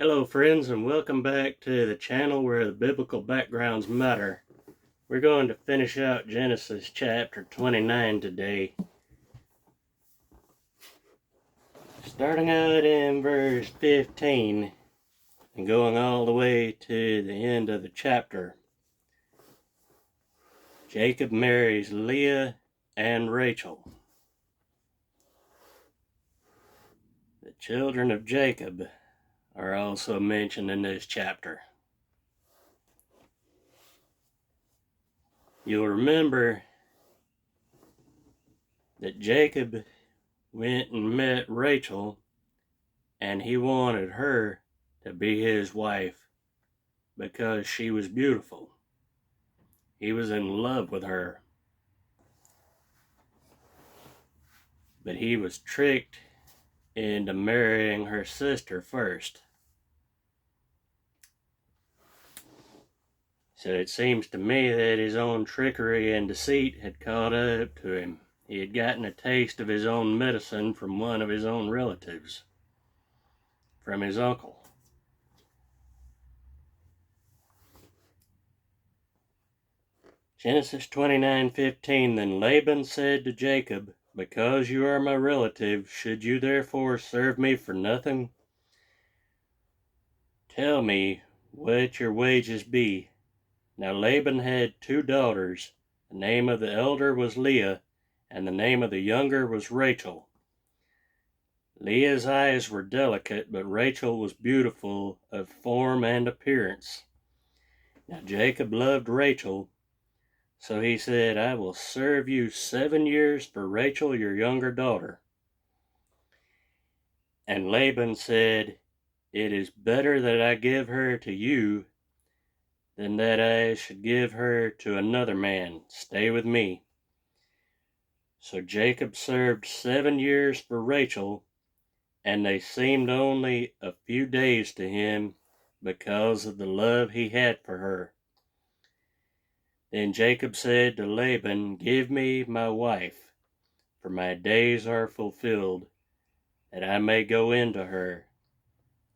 Hello friends, and welcome back to the channel where the biblical backgrounds matter. We're going to finish out Genesis chapter 29 today. Starting out in verse 15 and going all the way to the end of the chapter. Jacob marries Leah and Rachel. The children of Jacob are also mentioned in this chapter. You'll remember that Jacob went and met Rachel, and he wanted her to be his wife because she was beautiful. He was in love with her. But he was tricked into marrying her sister first. So it seems to me that his own trickery and deceit had caught up to him. He had gotten a taste of his own medicine from one of his own relatives, from his uncle. Genesis 29:15. Then Laban said to Jacob, "Because you are my relative, should you therefore serve me for nothing? Tell me what your wages be." Now Laban had 2 daughters. The name of the elder was Leah, and the name of the younger was Rachel. Leah's eyes were delicate, but Rachel was beautiful of form and appearance. Now Jacob loved Rachel, so he said, "I will serve you 7 years for Rachel, your younger daughter." And Laban said, "It is better that I give her to you than that I should give her to another man. Stay with me." So Jacob served 7 years for Rachel, and they seemed only a few days to him because of the love he had for her. Then Jacob said to Laban, "Give me my wife, for my days are fulfilled, that I may go in to her."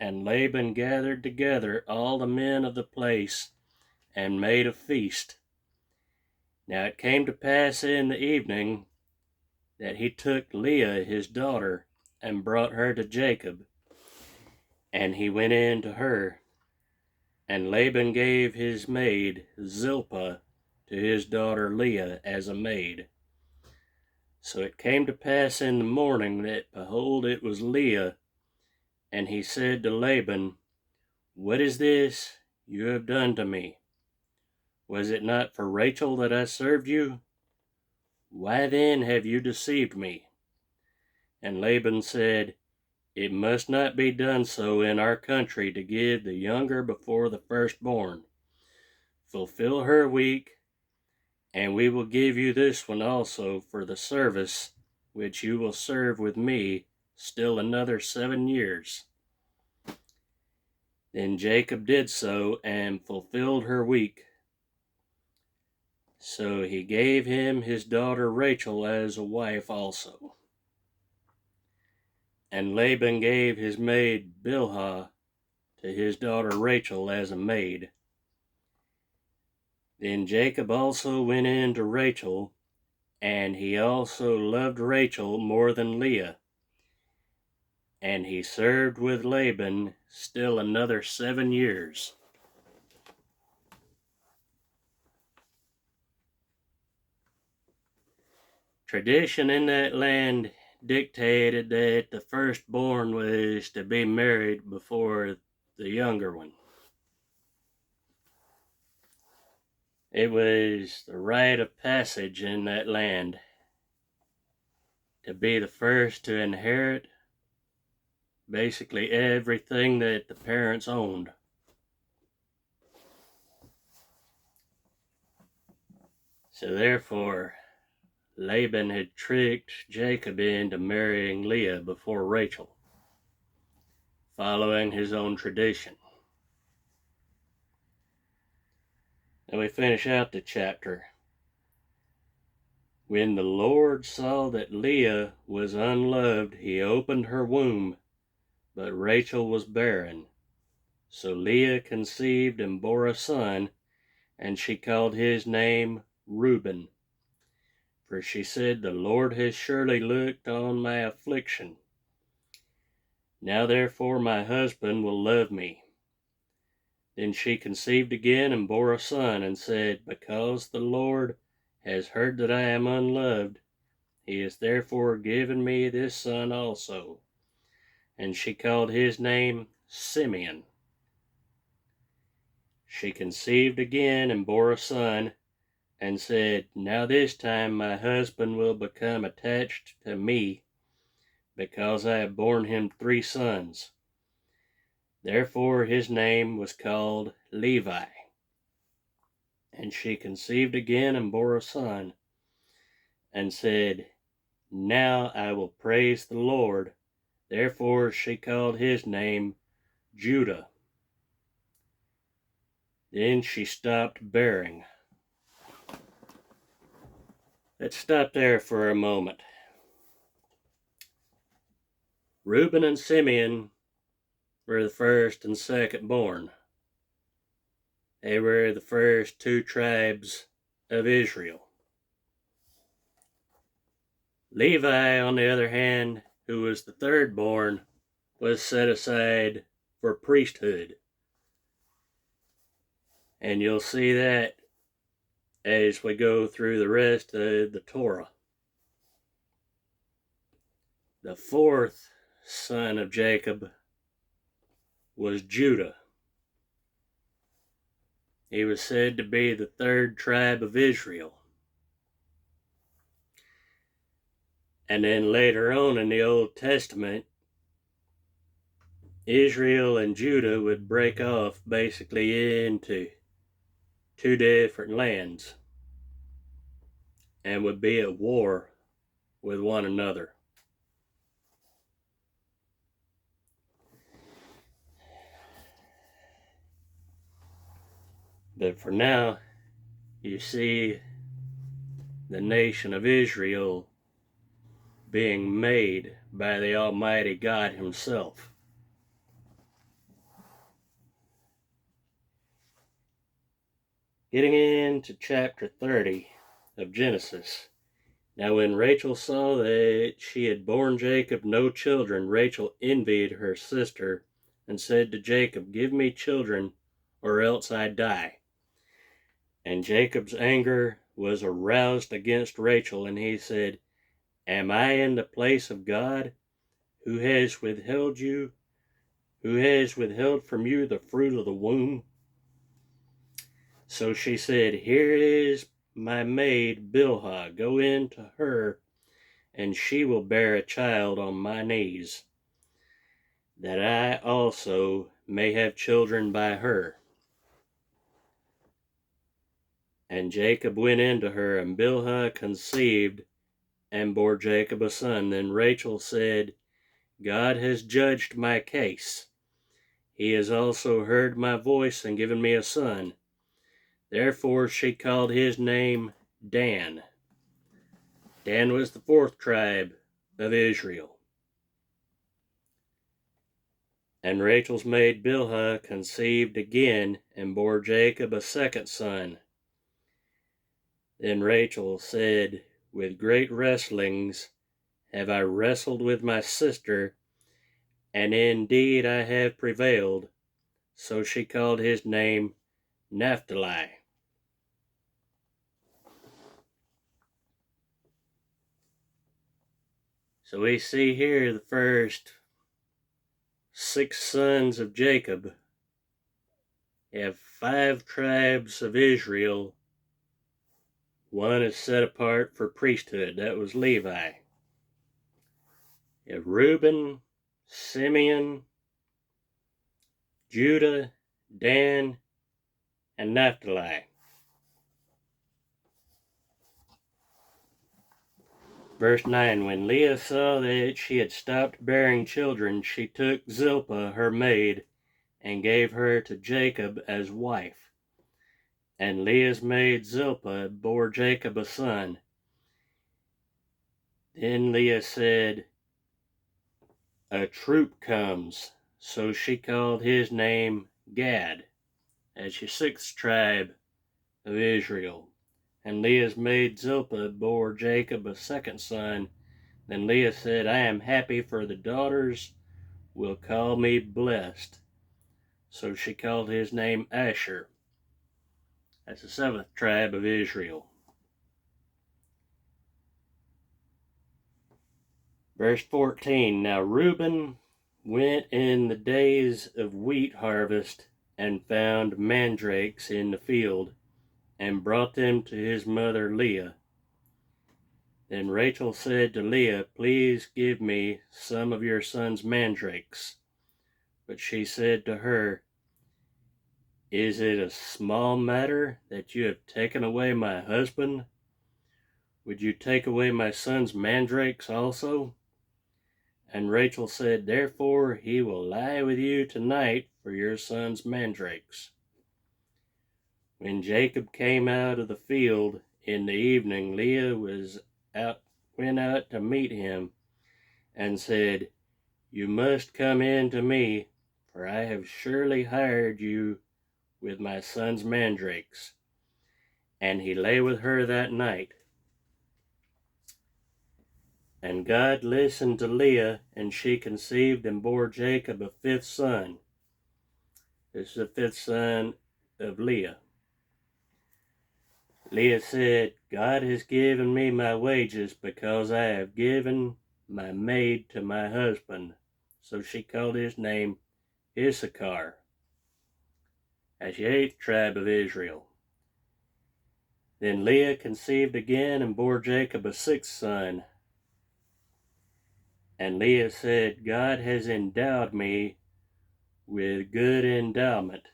And Laban gathered together all the men of the place and made a feast. Now it came to pass in the evening that he took Leah his daughter and brought her to Jacob, and he went in to her. And Laban gave his maid Zilpah to his daughter Leah as a maid. So it came to pass in the morning that, behold, it was Leah. And he said to Laban, "What is this you have done to me? Was it not for Rachel that I served you? Why then have you deceived me?" And Laban said, "It must not be done so in our country to give the younger before the firstborn. Fulfill her week, and we will give you this one also for the service which you will serve with me still another 7 years." Then Jacob did so and fulfilled her week. So he gave him his daughter Rachel as a wife also. And Laban gave his maid Bilhah to his daughter Rachel as a maid. Then Jacob also went in to Rachel, and he also loved Rachel more than Leah. And he served with Laban still another 7 years. Tradition in that land dictated that the firstborn was to be married before the younger one. It was the rite of passage in that land to be the first to inherit basically everything that the parents owned. So therefore, Laban had tricked Jacob into marrying Leah before Rachel, following his own tradition. Now we finish out the chapter. When the Lord saw that Leah was unloved, he opened her womb, but Rachel was barren. So Leah conceived and bore a son, and she called his name Reuben. For she said, The Lord has surely looked on my affliction. Now therefore my husband will love me. Then she conceived again and bore a son, and said, Because the Lord has heard that I am unloved, he has therefore given me this son also. And she called his name Simeon. She conceived again and bore a son, and said, Now this time my husband will become attached to me, because I have borne him 3 sons. Therefore his name was called Levi. And she conceived again and bore a son, and said, Now I will praise the Lord. Therefore she called his name Judah. Then she stopped bearing. Let's stop there for a moment. Reuben and Simeon were the first and second born. They were the first 2 tribes of Israel. Levi, on the other hand, who was the third born, was set aside for priesthood. And you'll see that as we go through the rest of the Torah. The 4th son of Jacob was Judah. He was said to be the 3rd tribe of Israel. And then later on in the Old Testament, Israel and Judah would break off basically into 2 different lands and would be at war with one another. But for now, you see the nation of Israel being made by the Almighty God Himself. Getting into chapter 30 of Genesis. Now when Rachel saw that she had borne Jacob no children, Rachel envied her sister and said to Jacob, Give me children, or else I die. And Jacob's anger was aroused against Rachel, and he said, Am I in the place of God, who has withheld from you the fruit of the womb? So she said, Here is my maid Bilhah, go in to her, and she will bear a child on my knees, that I also may have children by her. And Jacob went in to her, and Bilhah conceived and bore Jacob a son. Then Rachel said, God has judged my case. He has also heard my voice and given me a son. Therefore she called his name Dan. Dan was the 4th tribe of Israel. And Rachel's maid Bilhah conceived again and bore Jacob a 2nd son. Then Rachel said, With great wrestlings have I wrestled with my sister, and indeed I have prevailed. So she called his name Naphtali. So we see here the first 6 sons of Jacob. You have 5 tribes of Israel. One is set apart for priesthood. That was Levi. You have Reuben, Simeon, Judah, Dan, and Naphtali. Verse 9, When Leah saw that she had stopped bearing children, she took Zilpah, her maid, and gave her to Jacob as wife. And Leah's maid Zilpah bore Jacob a son. Then Leah said, A troop comes. So she called his name Gad, as your sixth tribe of Israel. And Leah's maid Zilpah bore Jacob a second son. Then Leah said, I am happy, for the daughters will call me blessed. So she called his name Asher. That's the seventh tribe of Israel. Verse 14, Now Reuben went in the days of wheat harvest and found mandrakes in the field, and brought them to his mother Leah. Then Rachel said to Leah, Please give me some of your son's mandrakes. But she said to her, Is it a small matter that you have taken away my husband? Would you take away my son's mandrakes also? And Rachel said, Therefore he will lie with you tonight for your son's mandrakes. When Jacob came out of the field in the evening, Leah went out to meet him and said, You must come in to me, for I have surely hired you with my son's mandrakes. And he lay with her that night. And God listened to Leah, and she conceived and bore Jacob a fifth son. This is the fifth son of Leah. Leah said, God has given me my wages because I have given my maid to my husband. So she called his name Issachar. That's the eighth tribe of Israel. Then Leah conceived again and bore Jacob a sixth son. And Leah said, God has endowed me with a good endowment.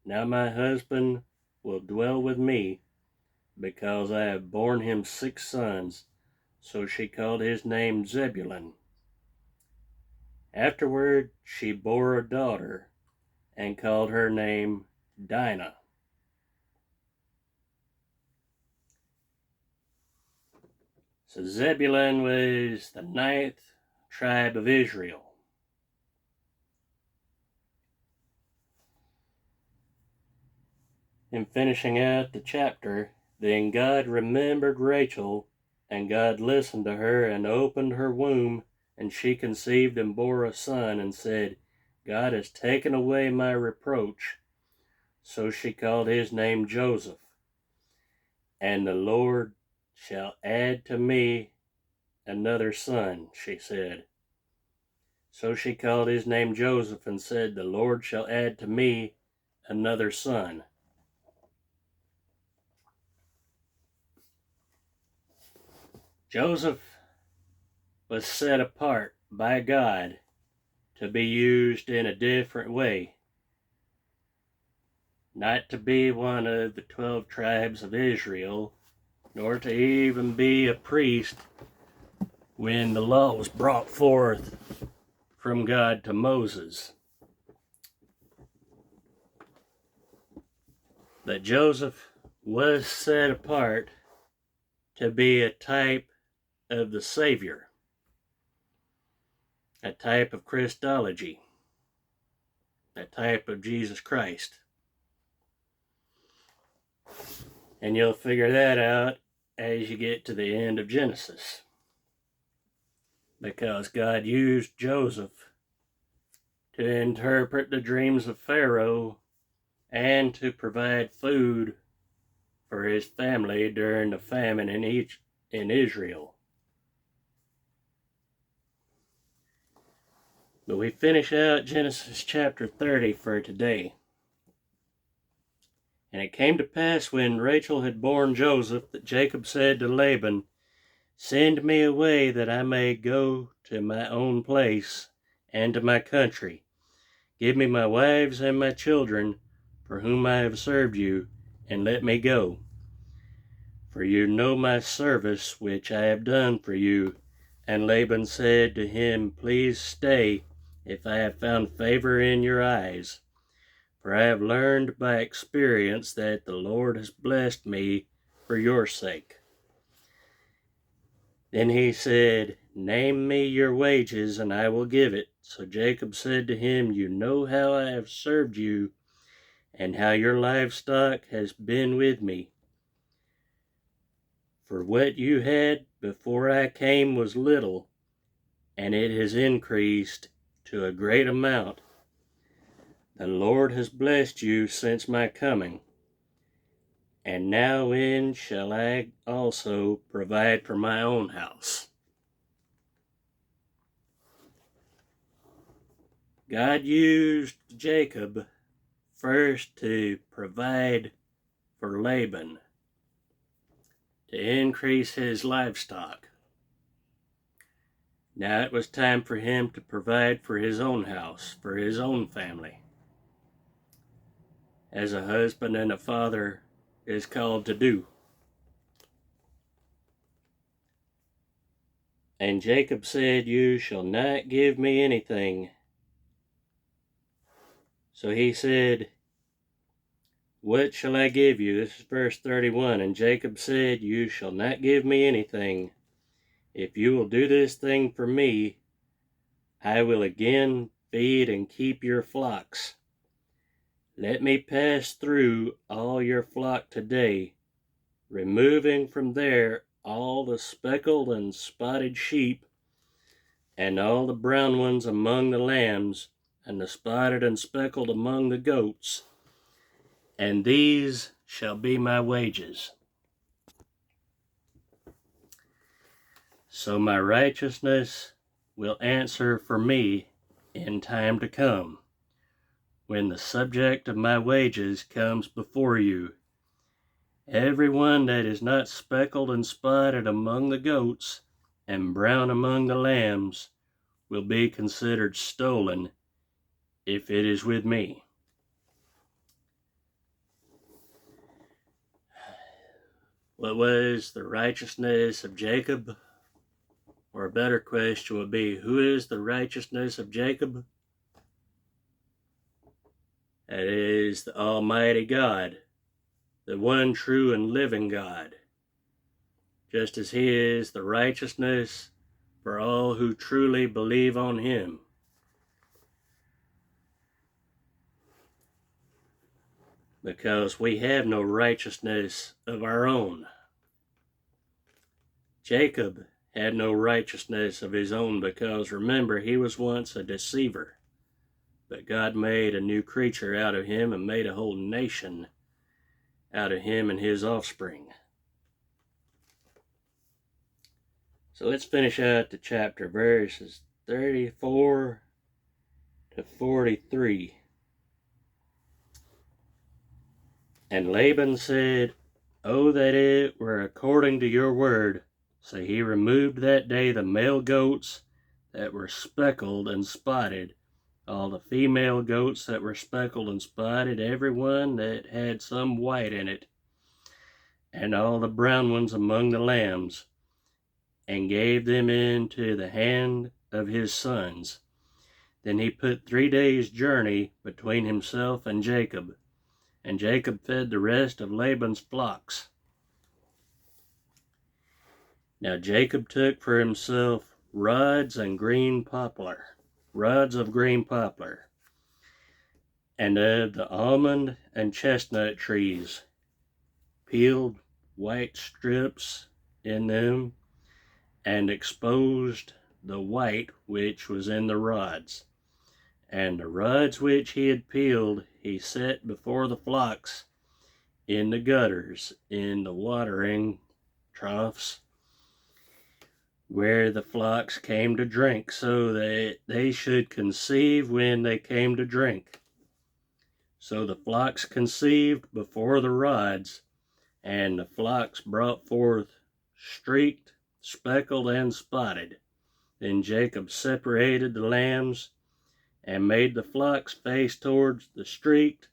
Now my husband will dwell with me, because I have borne him six sons. So she called his name Zebulun. Afterward she bore a daughter, and called her name Dinah. So Zebulun was the ninth tribe of Israel. In finishing out the chapter, then God remembered Rachel, and God listened to her and opened her womb, and she conceived and bore a son, and said, God has taken away my reproach. So she called his name Joseph. And the Lord shall add to me another son, she said. So she called his name Joseph, and said, The Lord shall add to me another son. Joseph was set apart by God to be used in a different way, not to be one of the 12 tribes of Israel, nor to even be a priest when the law was brought forth from God to Moses. But Joseph was set apart to be a type of the Savior, a type of Christology, a type of Jesus Christ. And you'll figure that out as you get to the end of Genesis, because God used Joseph to interpret the dreams of Pharaoh and to provide food for his family during the famine in Israel. But we finish out Genesis chapter 30 for today. And it came to pass when Rachel had borne Joseph that Jacob said to Laban, Send me away that I may go to my own place and to my country. Give me my wives and my children, for whom I have served you, and let me go. For you know my service which I have done for you. And Laban said to him, Please stay, if I have found favor in your eyes. For I have learned by experience that the Lord has blessed me for your sake. Then he said, Name me your wages, and I will give it. So Jacob said to him, You know how I have served you, and how your livestock has been with me. For what you had before I came was little, and it has increased to a great amount. The Lord has blessed you since my coming. And now when shall I also provide for my own house? God used Jacob first to provide for Laban, to increase his livestock. Now it was time for him to provide for his own house, for his own family, as a husband and a father is called to do. And Jacob said, You shall not give me anything. So he said, What shall I give you? This is verse 31. And Jacob said, You shall not give me anything. If you will do this thing for me, I will again feed and keep your flocks. Let me pass through all your flock today, removing from there all the speckled and spotted sheep, and all the brown ones among the lambs, and the spotted and speckled among the goats, and these shall be my wages. So my righteousness will answer for me in time to come, when the subject of my wages comes before you. Everyone that is not speckled and spotted among the goats, and brown among the lambs, will be considered stolen if it is with me. What was the righteousness of Jacob? Or a better question would be, who is the righteousness of Jacob? That is the Almighty God, the one true and living God, just as he is the righteousness for all who truly believe on him. Because we have no righteousness of our own. Jacob had no righteousness of his own because, remember, he was once a deceiver. But God made a new creature out of him and made a whole nation out of him and his offspring. So let's finish out the chapter, verses 34 to 43. And Laban said, Oh, that it were according to your word. So he removed that day the male goats that were speckled and spotted, all the female goats that were speckled and spotted, every one that had some white in it, and all the brown ones among the lambs, and gave them into the hand of his sons. Then he put 3 days' journey between himself and Jacob fed the rest of Laban's flocks. Now Jacob took for himself rods of green poplar, and of the almond and chestnut trees, peeled white strips in them, and exposed the white which was in the rods. And the rods which he had peeled he set before the flocks in the gutters, in the watering troughs, where the flocks came to drink, so that they should conceive when they came to drink. So the flocks conceived before the rods, and the flocks brought forth streaked, speckled, and spotted. Then Jacob separated the lambs, and made the flocks face towards the streaked,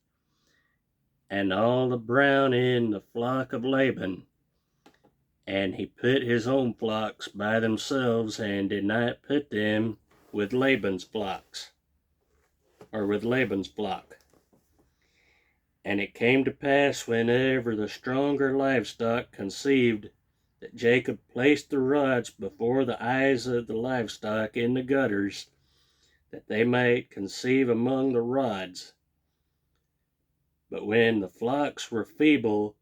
and all the brown in the flock of Laban. And he put his own flocks by themselves, and did not put them with Laban's flocks, or with Laban's flock. And it came to pass, whenever the stronger livestock conceived, that Jacob placed the rods before the eyes of the livestock in the gutters, that they might conceive among the rods. But when the flocks were feeble,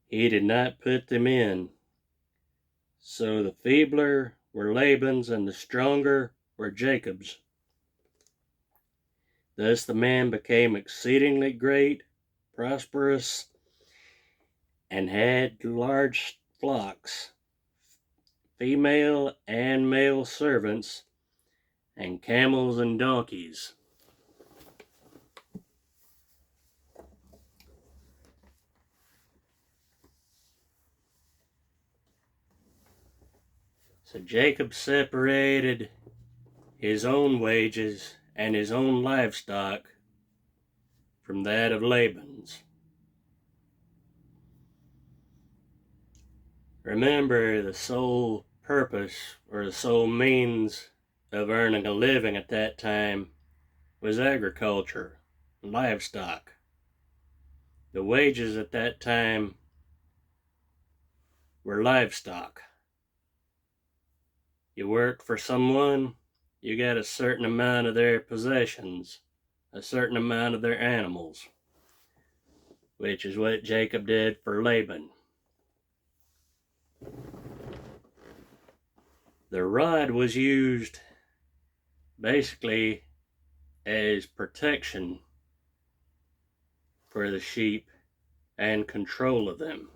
he did not put them in. So the feebler were Laban's, and the stronger were Jacob's. Thus the man became exceedingly great, prosperous, and had large flocks, female and male servants, and camels and donkeys. So Jacob separated his own wages and his own livestock from that of Laban's. Remember, the sole purpose or the sole means of earning a living at that time was agriculture, livestock. The wages at that time were livestock. You worked for someone, you got a certain amount of their possessions, a certain amount of their animals, which is what Jacob did for Laban. The rod was used basically as protection for the sheep and control of them.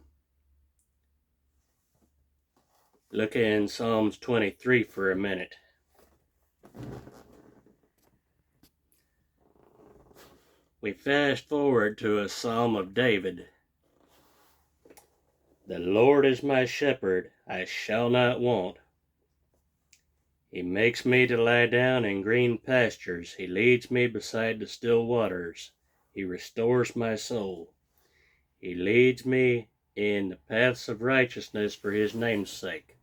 Look in Psalms 23 for a minute. We fast forward to a Psalm of David. The Lord is my shepherd, I shall not want. He makes me to lie down in green pastures. He leads me beside the still waters. He restores my soul. He leads me in the paths of righteousness for his name's sake.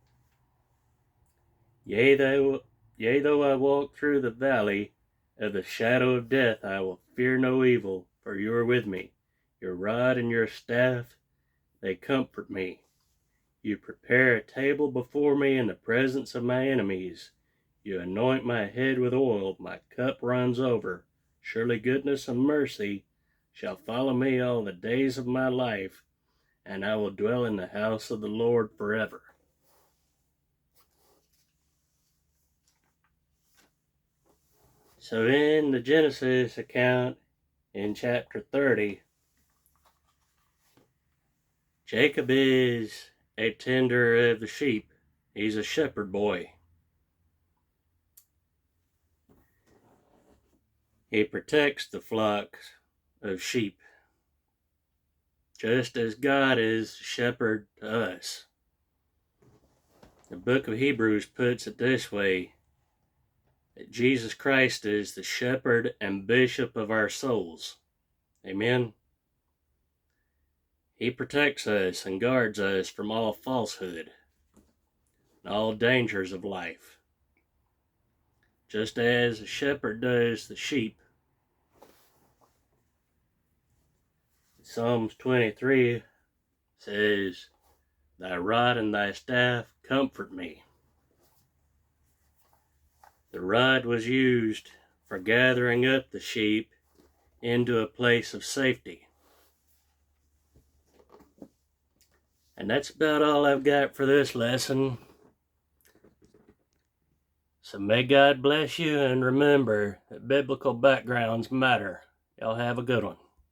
Yea, though I walk through the valley of the shadow of death, I will fear no evil, for you are with me. Your rod and your staff, they comfort me. You prepare a table before me in the presence of my enemies. You anoint my head with oil, my cup runs over. Surely goodness and mercy shall follow me all the days of my life, and I will dwell in the house of the Lord forever. So in the Genesis account, in chapter 30, Jacob is a tender of the sheep. He's a shepherd boy. He protects the flocks of sheep, just as God is shepherd to us. The book of Hebrews puts it this way, that Jesus Christ is the shepherd and bishop of our souls. Amen. He protects us and guards us from all falsehood and all dangers of life, just as a shepherd does the sheep. Psalms 23 says, Thy rod and thy staff comfort me. The rod was used for gathering up the sheep into a place of safety. And that's about all I've got for this lesson. So may God bless you, and remember that biblical backgrounds matter. Y'all have a good one.